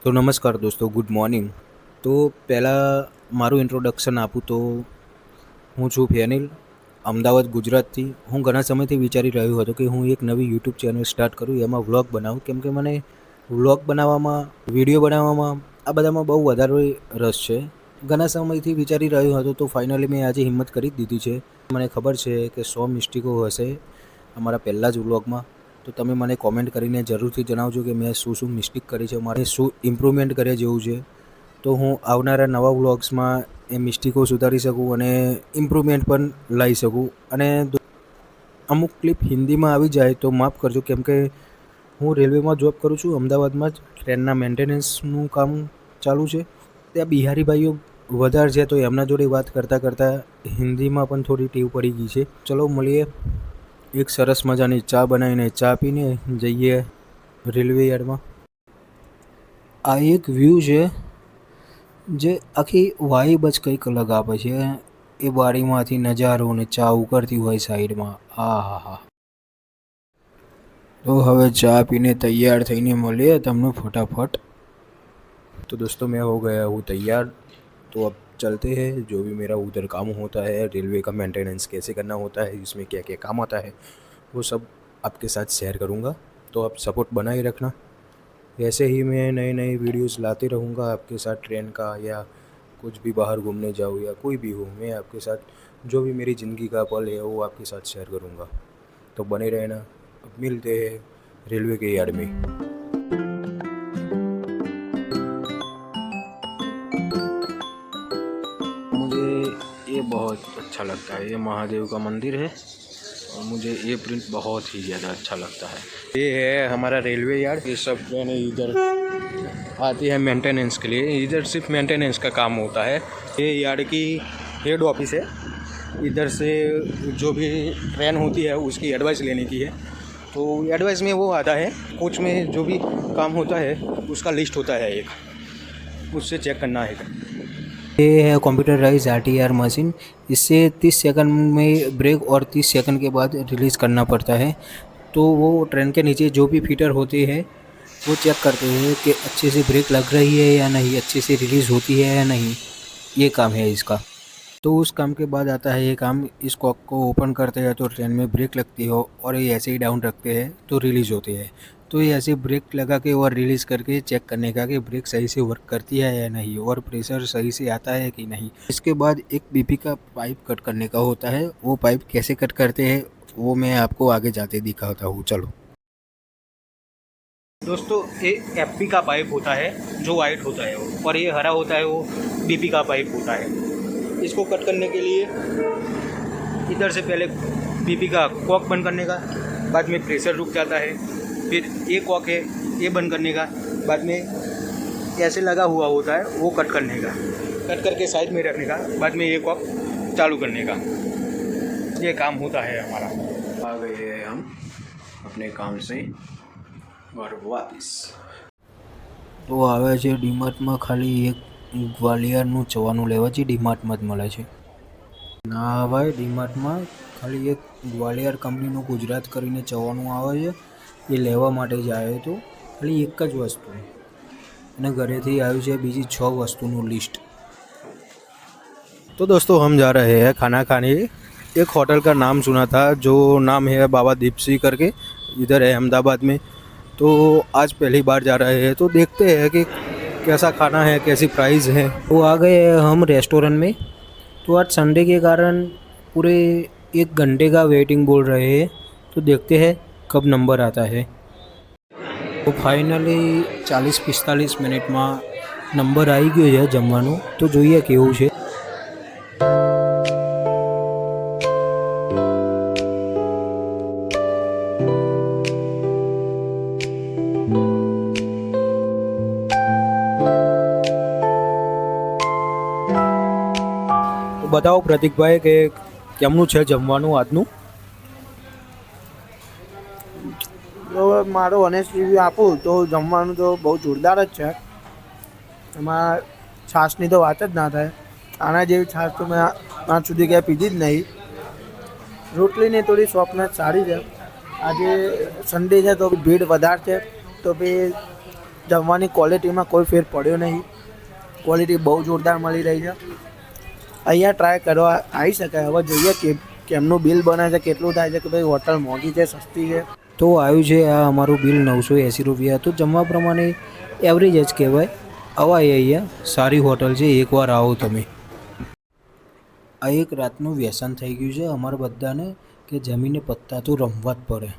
તો નમસ્કાર દોસ્તો, ગુડ મોર્નિંગ. તો પહેલાં મારું ઇન્ટ્રોડક્શન આપું તો હું છું ફેનિલ, અમદાવાદ ગુજરાતથી. હું ઘણા સમયથી વિચારી રહ્યો હતો કે હું એક નવી યુટ્યુબ ચેનલ સ્ટાર્ટ કરું, એમાં વ્લોગ બનાવું, કેમ કે મને વ્લોગ બનાવવામાં, વિડીયો બનાવવામાં આ બધામાં બહુ વધારે રસ છે. ઘણા સમયથી વિચારી રહ્યો હતો તો ફાઇનલી મેં આજે હિંમત કરી જ દીધી છે. મને ખબર છે કે 100 મિસ્ટેકો હશે અમારા પહેલાં જ વ્લોગમાં. તો તમે મને કોમેન્ટ કરીને જરૂરથી જણાવજો કે મેં શું શું મિસ્ટેક કરી છે, મારે શું ઇમ્પ્રૂવમેન્ટ કરે જેવું છે, તો હું આવનારા નવા વ્લોગ્સમાં એ મિસ્ટેકો સુધારી શકું અને ઇમ્પ્રૂવમેન્ટ પણ લાવી શકું. અને અમુક ક્લિપ હિન્દીમાં આવી જાય તો માફ કરજો, કેમ કે હું રેલવેમાં જોબ કરું છું. અમદાવાદમાં જ ટ્રેનના મેન્ટેનન્સનું કામ ચાલુ છે. ત્યાં બિહારી ભાઈઓ વધારે છે, તો એમના જોડે વાત કરતાં કરતાં હિન્દીમાં પણ થોડી ટેવ પડી ગઈ છે. ચલો મળીએ. એક સરસ મજાની ચા બનાવીને ચા પીને જઈએ રેલવે યાર્ડમાં. આ એક વ્યૂ છે જે આખી વાઇબ જ કંઈક અલગ આપે છે. એ બારીમાંથી નજારો ને ચા ઉકળતી હોય સાઈડમાં. હા. તો હવે ચા પીને તૈયાર થઈને મળીએ તમને फटाफट. तो दोस्तों मैं हो गया हूँ तैयार. तो अब चलते हैं. जो भी मेरा उधर काम होता है, रेलवे का मेंटेनेंस कैसे करना होता है, इसमें क्या क्या काम आता है, वो सब आपके साथ शेयर करूँगा. तो आप सपोर्ट बनाए रखना. ऐसे ही मैं नए नए वीडियोस लाते रहूँगा आपके साथ. ट्रेन का या कुछ भी बाहर घूमने जाऊँ या कोई भी हो, मैं आपके साथ जो भी मेरी ज़िंदगी का पल है वो आपके साथ शेयर करूँगा. तो बने रहना. अब मिलते हैं रेलवे के यार्ड में. मुझे ये बहुत अच्छा लगता है. ये महादेव का मंदिर है और मुझे ये प्रिंट बहुत ही ज़्यादा अच्छा लगता है. ये है हमारा रेलवे यार्ड. ये सब ट्रेनें इधर आती है मेंटेनेंस के लिए. इधर सिर्फ मेंटेनेंस का काम होता है. ये यार्ड की हेड ऑफिस है. इधर से जो भी ट्रेन होती है उसकी एडवाइस लेने की है. तो एडवाइस में वो आता है, कोच में जो भी काम होता है उसका लिस्ट होता है एक, उससे चेक करना है. ये है कंप्यूटराइज आरटीआर मशीन. इससे 30 सेकंड में ब्रेक और 30 सेकंड के बाद रिलीज़ करना पड़ता है. तो वो ट्रेन के नीचे जो भी फीटर होते हैं वो चेक करते हैं कि अच्छे से ब्रेक लग रही है या नहीं, अच्छे से रिलीज़ होती है या नहीं. ये काम है इसका. तो उस काम के बाद आता है ये काम. इस कॉक को ओपन करते हैं तो ट्रेन में ब्रेक लगती हो, और ये ऐसे ही डाउन रखते हैं तो रिलीज़ होती है. तो ये ऐसे ब्रेक लगा के और रिलीज़ करके चेक करने का कि ब्रेक सही से वर्क करती है या नहीं, और प्रेशर सही से आता है कि नहीं. इसके बाद एक बीपी का पाइप कट करने का होता है. वो पाइप कैसे कट करते हैं वो मैं आपको आगे जाते दिखाता हूँ. चलो दोस्तों, ये एफपी का पाइप होता है जो वाइट होता है वो, और ये हरा होता है वो बीपी का पाइप होता है. इसको कट करने के लिए इधर से पहले बीपी का कॉक बंद करने का, बाद में प्रेशर रुक जाता है. फिर ये कॉक है, ये बंद करने का, बाद में ऐसे लगा हुआ होता है वो कट करने का, कट करके साइड में रखने का, बाद में ये कॉक चालू करने का. ये काम होता है हमारा. आ गए हैं हम अपने काम से और वापस. તો આવે છે ડીમાર્ટમાં. ખાલી એક ગ્વાલિયરનું ચવાનું લેવા છે. ડીમાર્ટમાં જ મળે છે. ના ભાઈ, ડીમાર્ટમાં ખાલી એક ગ્વાલિયર કંપનીનું ગુજરાત કરીને ચવાનું આવે છે, એ લેવા માટે જ આવ્યો હતો. ખાલી એક જ વસ્તુ, અને ઘરેથી આવ્યું છે બીજી 6 वस्तुનું लिस्ट. तो दोस्तों हम जा रहे हैं खाना खाने. एक होटल का नाम सुना था, जो नाम है बाबा दीप सिंह करके, इधर है अहमदाबाद में. तो आज पहली बार जा रहे हैं, तो देखते हैं कि कैसा खाना है, कैसी प्राइस है. तो आ गए हम रेस्टोरेंट में. तो आज संडे के कारण पूरे 1 घंटे का वेटिंग बोल रहे हैं. तो देखते हैं कब नंबर आता है. तो फाइनली 40-45 મિનિટમાં નંબર આવી ગયો છે જમવાનું. તો જોઈએ કેવું છે. बताओ प्रतीक भाई કે કેમનું છે જમવાનું આજનું. તો મારો ઓનેસ્ટ રિવ્યૂ આપું તો જમવાનું તો બહુ જોરદાર જ છે. એમાં છાશની તો વાત જ ના થાય. આના જેવી છાશ તો મેં આજ સુધી ક્યાંય પીધી જ નહીં. રોટલીની થોડી સોફ્ટનેસ સારી છે. આજે સન્ડે છે તો ભીડ વધારે છે, તો બી જમવાની ક્વોલિટીમાં કોઈ ફેર પડ્યો નહીં. ક્વોલિટી બહુ જોરદાર મળી રહી છે. અહીંયા ટ્રાય કરવા આવી શકાય. હવે જોઈએ કે કેમનું બિલ બને છે, કેટલું થાય છે, કે ભાઈ હોટલ મોંઘી છે, સસ્તી છે. તો આવ્યું છે આ અમારું બિલ 980 રૂપિયા. તો જમવા પ્રમાણે એવરેજ જ કહેવાય. અવાય અહીંયા સારી હોટલ છે, એકવાર આવો તમે. આ એક રાતનું વ્યસન થઈ ગયું છે અમારા બધાને કે જમીને પત્તા તો રમવા જ પડે.